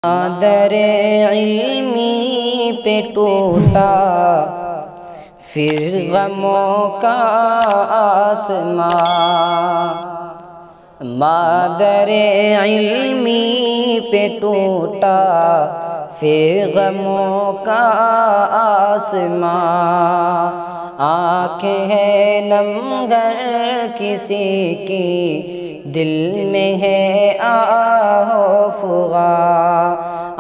در علمی پہ ٹوٹا پھر غموں کا آسمان، مادر علمی پہ ٹوٹا پھر غموں کا آسمان، آنکھیں ہے نم گر کسی کی دل میں ہے آہ و فغاں،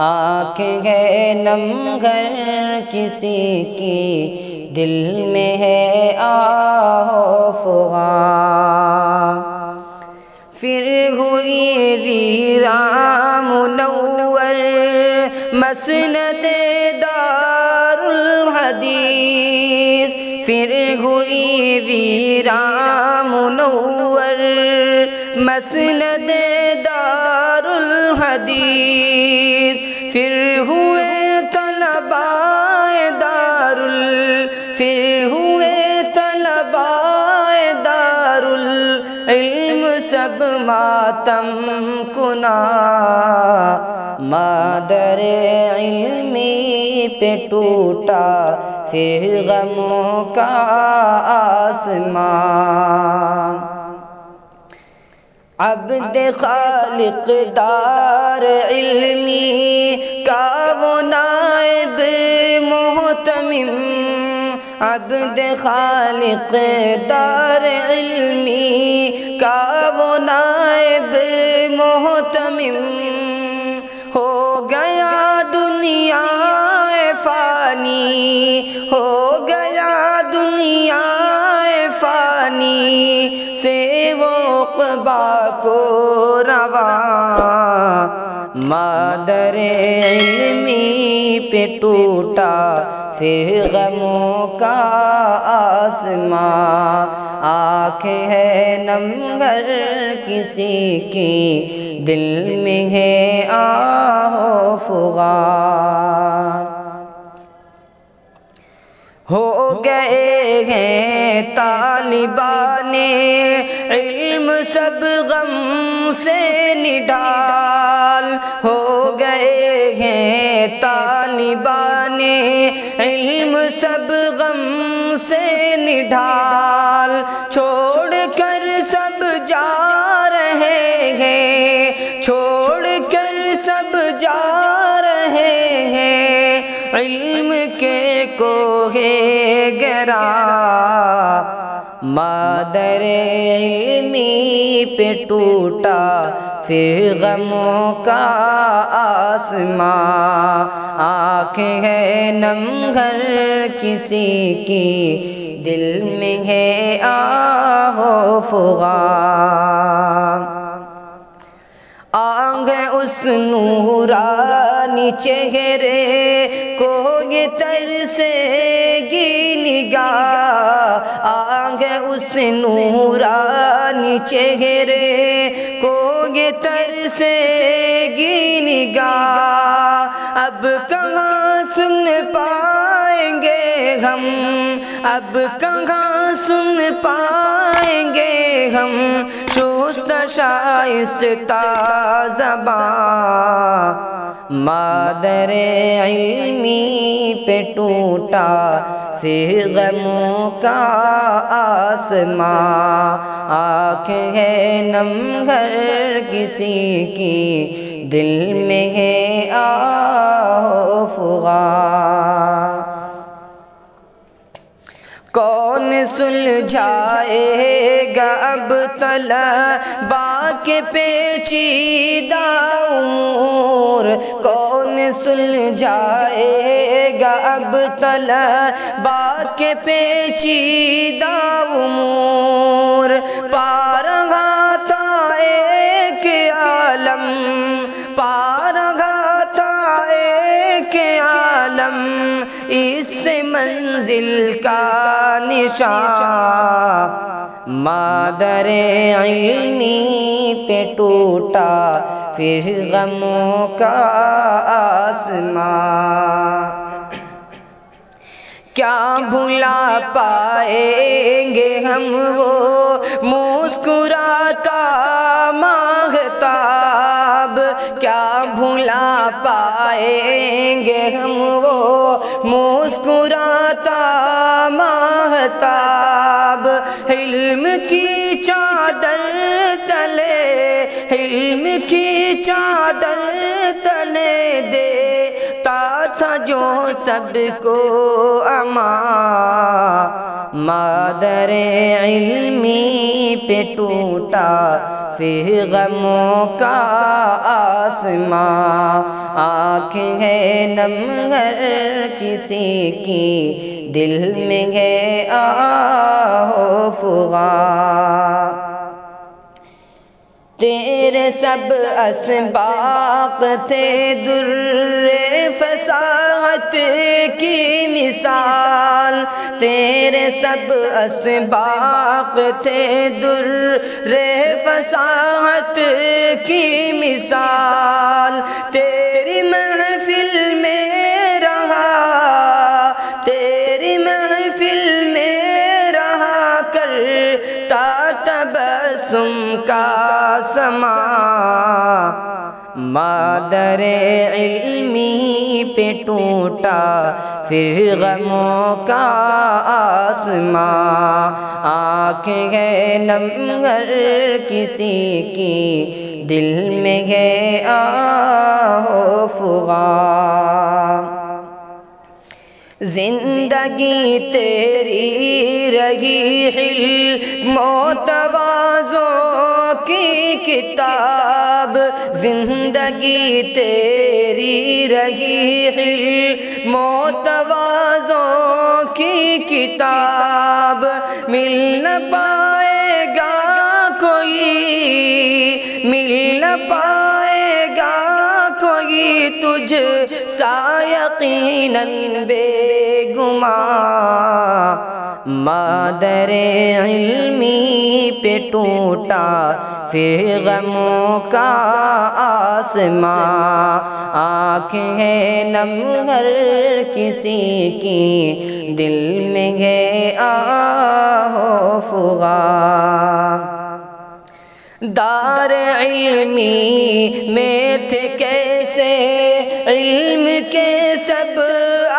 آنکھیں ہے نم گر کسی کی دل میں ہے آہ و فغاں، پھر ہوئی ویران منور مسند دار الحدیث، پھر ہوئی ویران منور مسند دار الحدیث، پھر ہوئے طلبائے پھر ہوئے طلبائے دار العلم سب ماتم کنا، مادر علمی پہ ٹوٹا پھر غموں کا آسمان، عبد خالق دار علمی کا وہ نائب محتمم، عبد خالق دار علمی کا وہ نائب محتمم، ہو گیا دنیا فانی، ہو گیا دنیا فانی سے وہ عقبا کو رواں، مادر علمی پہ ٹوٹا پھر غموں کا آسمان، آنکھیں ہے نم گر کسی کی دل میں ہے آہ و فغاں، ہو گئے ہیں طالبان علم سب غم سے نڈال، ہو گئے ہیں طالبان علم سب غم سے نڈال، چھوڑ کر سب جا رہے ہیں، چھوڑ کر سب جا رہے ہیں علم کے کوہ گراں، مادر علمی پہ ٹوٹا پھر غموں کا آسمان، آنکھیں ہے نم گر کسی کی دل میں ہے آہ و فغاں، آنکھ اس نورانی چہرے کو یہ ترسے گی نگاہ، آنکھ اس نورانی چہرے کو یہ ترسے گی نگاہ، اب کہاں سن پائیں گے ہم، اب کہاں سن پائیں گے ہم شست شائستہ زبان، مادر علمی پہ ٹوٹا پھر غموں کا آسمان، آنکھیں ہے نم گر کسی کی دل میں ہے آہ و فغاں، کون سلجھائے گا اب طلبا کے پیچیدہ امور، کون سلجھائے گا اب طلبا کے پیچیدہ امور، پا رہا تھا ایک عالم، پا رہا تھا ایک عالم اس سے منزل کا نشان، مادر علمی پہ ٹوٹا پھر غموں کا آسمان، کیا بھلا پائیں گے ہم وہ مسکراتا ماہتاب، کیا بھلا پائیں گے ہم وہ مسکراتا ماہتاب، علم کی چادر تلے، علم کی چادر تلے دیتا تھا جو سب کو امان، مادر علمی پہ ٹوٹا پھر غموں کا آسمان، آنکھیں ہے نم گر کسی کی، دل میں ہے آہ و فغان، تیرے سب اسباق تھے در فصاحت کی مثال، تیرے سب اسباق تھے در فصاحت کی مثال، تیری محفل میں رہا، تیری محفل میں رہا کرتا تبسم کا سما، مادر علمی پہ ٹوٹا پھر غموں کا آسمان، آنکھیں ہے نم گر کسی کی، دل میں ہے آہ و فغان، زندگی تیری رہی حلم و تواضع کی کتاب، زندگی تیری رہی حلم و تواضع کی کتاب، مل نہ پائے گا کوئی، مل نہ پائے گا کوئی تجھ سا یقیناً بے گمان، مادر علمی پہ ٹوٹا پھر غموں کا آسمان، آنکھیں ہے نم گر کسی کی، دل میں ہے آہ و فغان، دار علمی میں تھے کیسے علم کے سب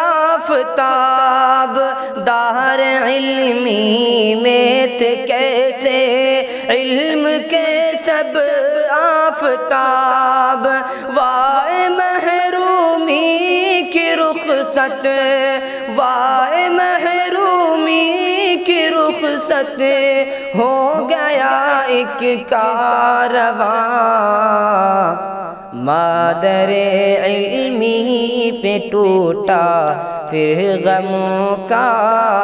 آفتاب، دار علمی میں تھے کیسے علم کے سب آفتاب، وائے محرومی کی رخصت، وائے محرومی کی رخصت، ہو گیا ایک کارواں، مادر علمی پہ ٹوٹا پھر غموں کا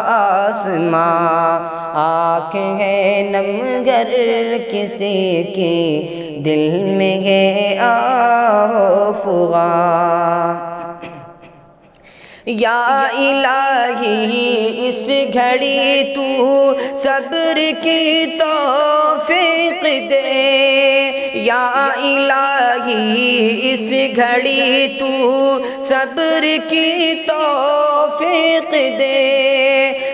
آسمان، آنکھیں ہے نم گر کسی کی، دل میں ہے آہ و فغان، یا الہی اس گھڑی تو صبر کی توفیق دے، یا الہی اس گھڑی تو صبر کی توفیق دے،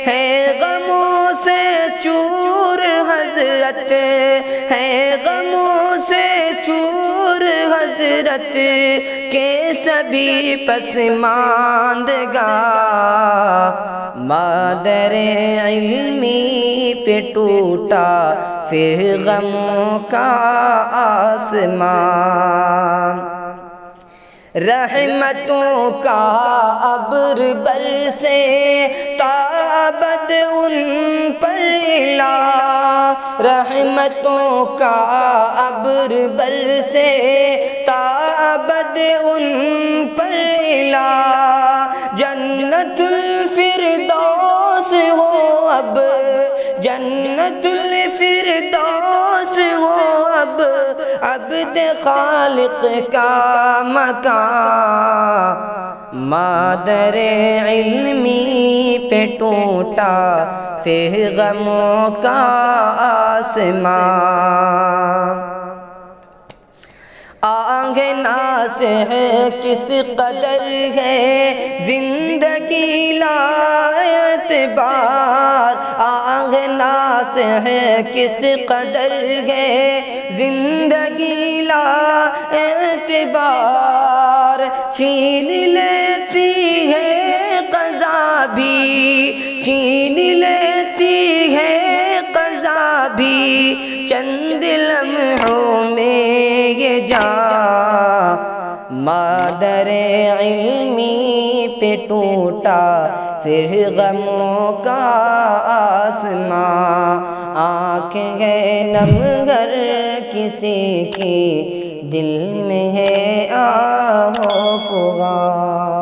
ہے غموں سے چور حضرت، ہے غموں سے چور حضرت کے سبھی پسماندگان، مادر علمی پہ ٹوٹا پھر غموں کا آسمان، رحمتوں کا ابر برسے تا ابد ان پر الہ، رحمتوں کا ابر برسے تا ابد ان پر الہ، جنت الفردوس ہو اب، جنت الفردوس ہو اب عبد خالق کا مکان، مادر علمی پہ ٹوٹا پھر غموں کا آسمان، آنگنا سے ہے کس قدر ہے زندگی لا اعتبار، آنگنا سے ہے کس قدر ہے زندگی لا اعتبار، چھین لیتی ہے قضا بھی، چھین لیتی ہے قضا بھی، چند لمحوں میں یہ جان مادر علمی پہ ٹوٹا پھر غموں کا آسمان، آنکھیں ہے نم گر کسی کی دل میں ہے آہ و فغان۔